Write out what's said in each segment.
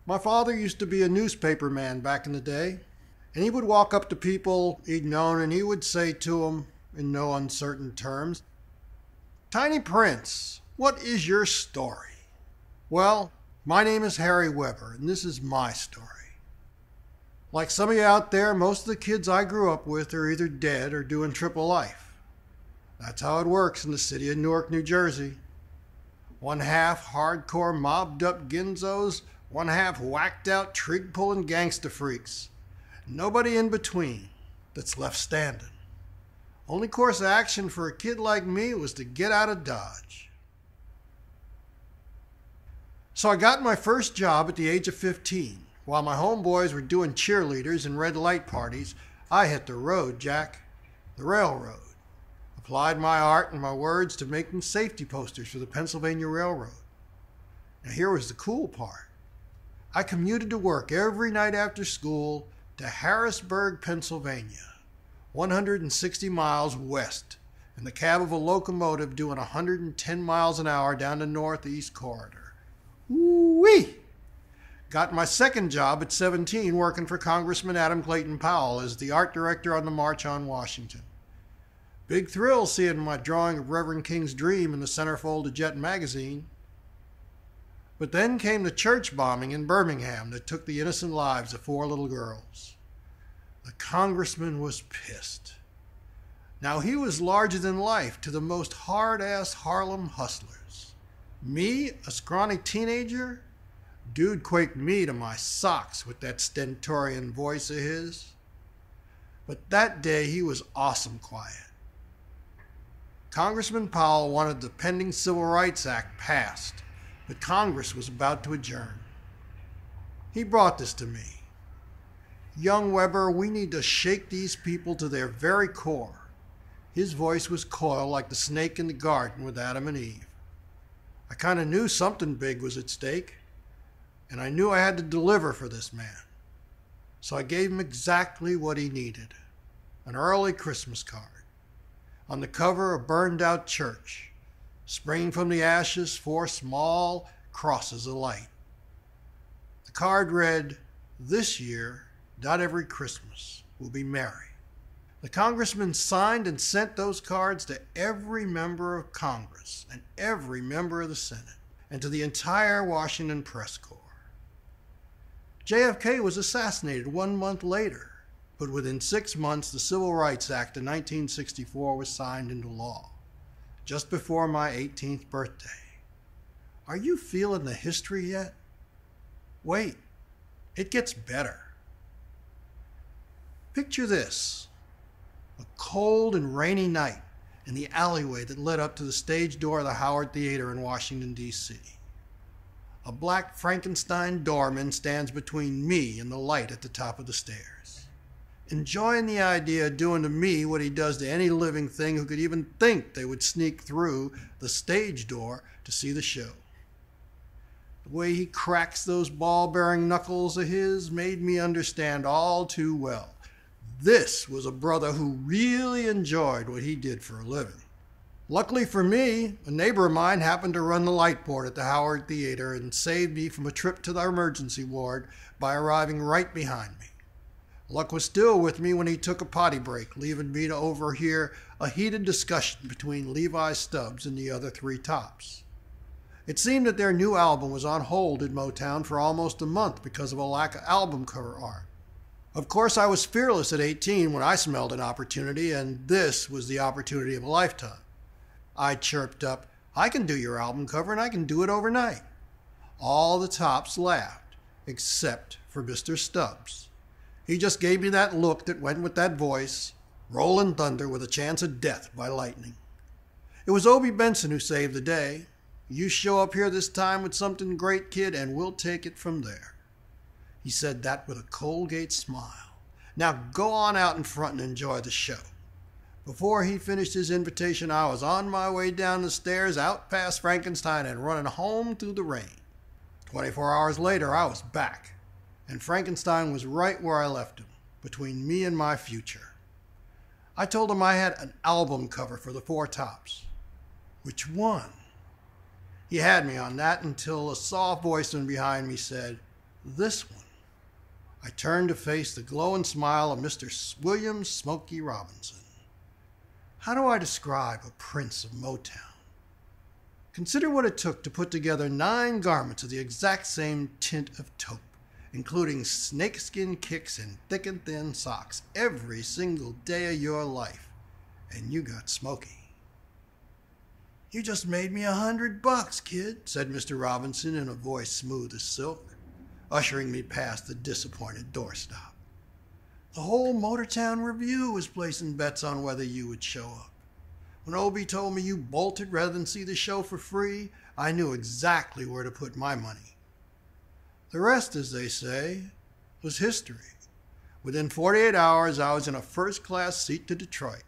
My father used to be a newspaper man back in the day, and he would walk up to people he'd known and he would say to them in no uncertain terms, "Tiny Prince, what is your story?" Well, my name is Harry Weber, and this is my story. Like some of you out there, most of the kids I grew up with are either dead or doing triple life. That's how it works in the city of Newark, New Jersey. One half hardcore mobbed up ginzos, one half whacked out trig pulling gangster freaks. Nobody in between that's left standing. Only course of action for a kid like me was to get out of Dodge. So I got my first job at the age of 15. While my homeboys were doing cheerleaders and red light parties, I hit the road, Jack. The railroad. Applied my art and my words to making safety posters for the Pennsylvania Railroad. Now here was the cool part. I commuted to work every night after school to Harrisburg, Pennsylvania, 160 miles west, in the cab of a locomotive doing 110 miles an hour down the Northeast Corridor. Woo-wee! Got my second job at 17 working for Congressman Adam Clayton Powell as the art director on the March on Washington. Big thrill seeing my drawing of Reverend King's Dream in the centerfold of Jet magazine. But then came the church bombing in Birmingham that took the innocent lives of 4 little girls. The congressman was pissed. Now he was larger than life to the most hard-ass Harlem hustlers. Me, a scrawny teenager? Dude quaked me to my socks with that stentorian voice of his. But that day he was awesome quiet. Congressman Powell wanted the pending Civil Rights Act passed, but Congress was about to adjourn. He brought this to me. "Young Weber, we need to shake these people to their very core." His voice was coiled like the snake in the garden with Adam and Eve. I kind of knew something big was at stake, and I knew I had to deliver for this man. So I gave him exactly what he needed, an early Christmas card. On the cover, a burned-out church. Springing from the ashes, 4 small crosses alight. The card read, "This year, not every Christmas, will be merry." The congressman signed and sent those cards to every member of Congress and every member of the Senate and to the entire Washington press corps. JFK was assassinated 1 month later, but within 6 months, the Civil Rights Act of 1964 was signed into law, just before my 18th birthday. Are you feeling the history yet? Wait, it gets better. Picture this, a cold and rainy night in the alleyway that led up to the stage door of the Howard Theater in Washington, D.C. A black Frankenstein doorman stands between me and the light at the top of the stairs, enjoying the idea of doing to me what he does to any living thing who could even think they would sneak through the stage door to see the show. The way he cracks those ball-bearing knuckles of his made me understand all too well. This was a brother who really enjoyed what he did for a living. Luckily for me, a neighbor of mine happened to run the light board at the Howard Theater and saved me from a trip to the emergency ward by arriving right behind me. Luck was still with me when he took a potty break, leaving me to overhear a heated discussion between Levi Stubbs and the other 3 tops. It seemed that their new album was on hold in Motown for almost a month because of a lack of album cover art. Of course, I was fearless at 18 when I smelled an opportunity, and this was the opportunity of a lifetime. I chirped up, "I can do your album cover and I can do it overnight." All the tops laughed, except for Mr. Stubbs. He just gave me that look that went with that voice, rolling thunder with a chance of death by lightning. It was Obie Benson who saved the day. "You show up here this time with something great, kid, and we'll take it from there." He said that with a Colgate smile. "Now go on out in front and enjoy the show." Before he finished his invitation, I was on my way down the stairs, out past Frankenstein, and running home through the rain. 24 hours later, I was back, and Frankenstein was right where I left him, between me and my future. I told him I had an album cover for the 4 tops. "Which one?" He had me on that until a soft voice from behind me said, This one, I turned to face the glowing smile of Mr. William "Smokey" Robinson. How do I describe a prince of Motown? Consider what it took to put together 9 garments of the exact same tint of taupe, including snakeskin kicks and thick and thin socks every single day of your life, and you got Smokey. "You just made me $100, kid," said Mr. Robinson in a voice smooth as silk, ushering me past the disappointed doorstop. "The whole Motortown Review was placing bets on whether you would show up. When Obie told me you bolted rather than see the show for free, I knew exactly where to put my money. The rest, as they say, was history. Within 48 hours, I was in a first-class seat to Detroit,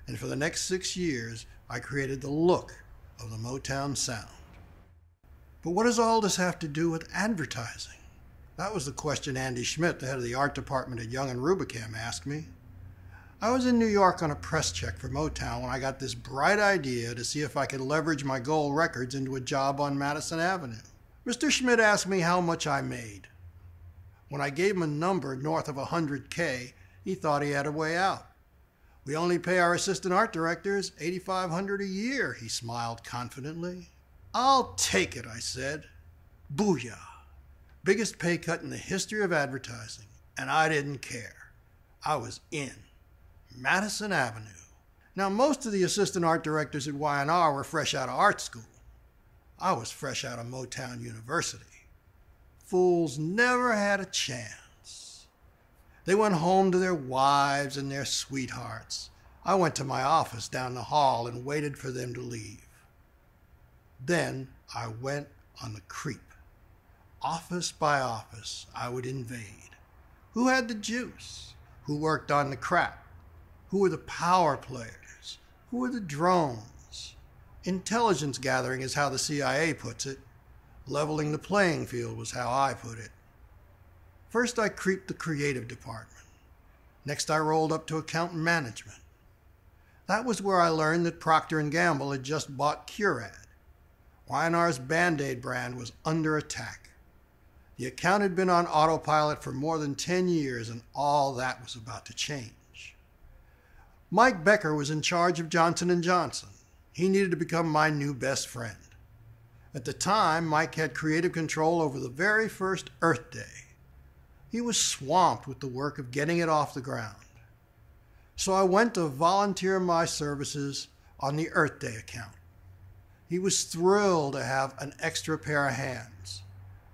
and for the next 6 years, I created the look of the Motown sound." But what does all this have to do with advertising? That was the question Andy Schmidt, the head of the art department at Young & Rubicam, asked me. I was in New York on a press check for Motown when I got this bright idea to see if I could leverage my gold records into a job on Madison Avenue. Mr. Schmidt asked me how much I made. When I gave him a number north of $100K, he thought he had a way out. "We only pay our assistant art directors $8,500 a year," he smiled confidently. "I'll take it," I said. Booyah. Biggest pay cut in the history of advertising, and I didn't care. I was in. Madison Avenue. Now, most of the assistant art directors at Y&R were fresh out of art school. I was fresh out of Motown University. Fools never had a chance. They went home to their wives and their sweethearts. I went to my office down the hall and waited for them to leave. Then I went on the creep. Office by office, I would invade. Who had the juice? Who worked on the crap? Who were the power players? Who were the drones? Intelligence gathering is how the CIA puts it. Leveling the playing field was how I put it. First, I creeped the creative department. Next, I rolled up to account management. That was where I learned that Procter & Gamble had just bought Curad. Y&R's Band-Aid brand was under attack. The account had been on autopilot for more than 10 years, and all that was about to change. Mike Becker was in charge of Johnson & Johnson. He needed to become my new best friend. At the time, Mike had creative control over the very first Earth Day. He was swamped with the work of getting it off the ground. So I went to volunteer my services on the Earth Day account. He was thrilled to have an extra pair of hands.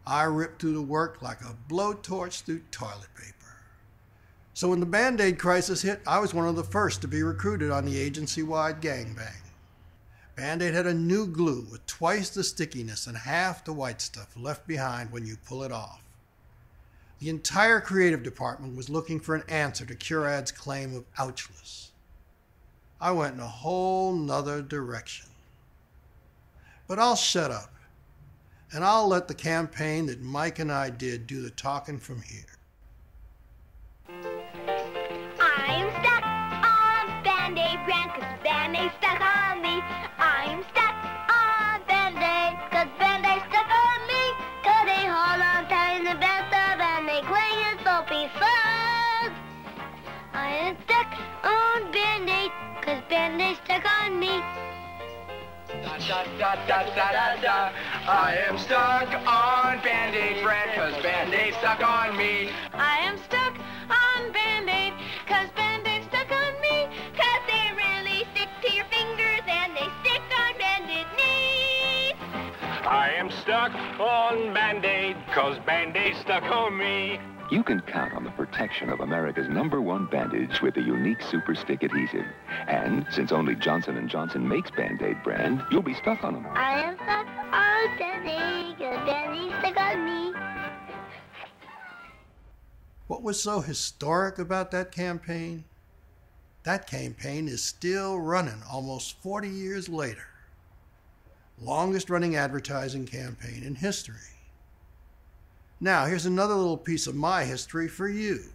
I ripped through the work like a blowtorch through toilet paper. So when the Band-Aid crisis hit, I was one of the first to be recruited on the agency-wide gangbang. Band-Aid had a new glue with twice the stickiness and half the white stuff left behind when you pull it off. The entire creative department was looking for an answer to Curad's claim of ouchless. I went in a whole nother direction. But I'll shut up, and I'll let the campaign that Mike and I did do the talking from here. I'm stuck on Band-Aid brand 'cause Band-Aid stuck on me. I'm stuck on Band-Aid 'cause Band-Aid stuck on me. 'Cause they hold on tight in the bathtub and they cling as soapy suds. I am stuck on Band-Aid 'cause Band-Aid stuck on me. Da da da da da da da. I am stuck on Band-Aid brand 'cause Band-Aid stuck on me. I am stuck on Band-Aid 'cause Band-Aid stuck on me. 'Cause they really stick to your fingers and they stick on bended knees. I am stuck on Band-Aid 'cause Band-Aid stuck on me. You can count on the protection of America's #1 bandage with the unique Super Stick adhesive. And since only Johnson & Johnson makes Band-Aid brand, you'll be stuck on them. I am stuck on Band-Aid 'cause Band-Aid stuck on me. What was so historic about that campaign? That campaign is still running almost 40 years later. Longest running advertising campaign in history. Now, here's another little piece of my history for you.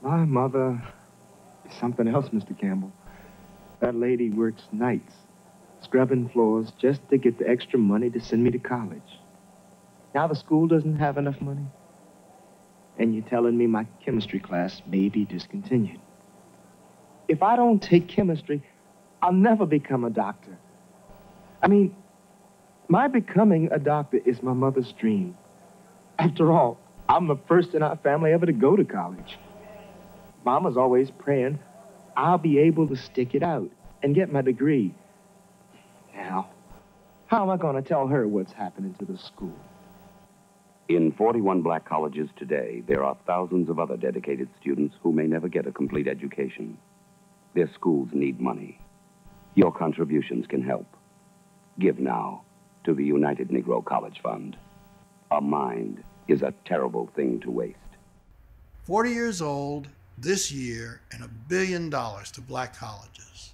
My mother is something else, Mr. Campbell. That lady works nights, scrubbing floors just to get the extra money to send me to college. Now the school doesn't have enough money. And you're telling me my chemistry class may be discontinued. If I don't take chemistry, I'll never become a doctor. I mean, my becoming a doctor is my mother's dream. After all, I'm the first in our family ever to go to college. Mama's always praying I'll be able to stick it out and get my degree. Now, how am I going to tell her what's happening to the school? In 41 black colleges today, there are thousands of other dedicated students who may never get a complete education. Their schools need money. Your contributions can help. Give now to the United Negro College Fund. A mind is a terrible thing to waste. 40 years old this year and $1 billion to black colleges.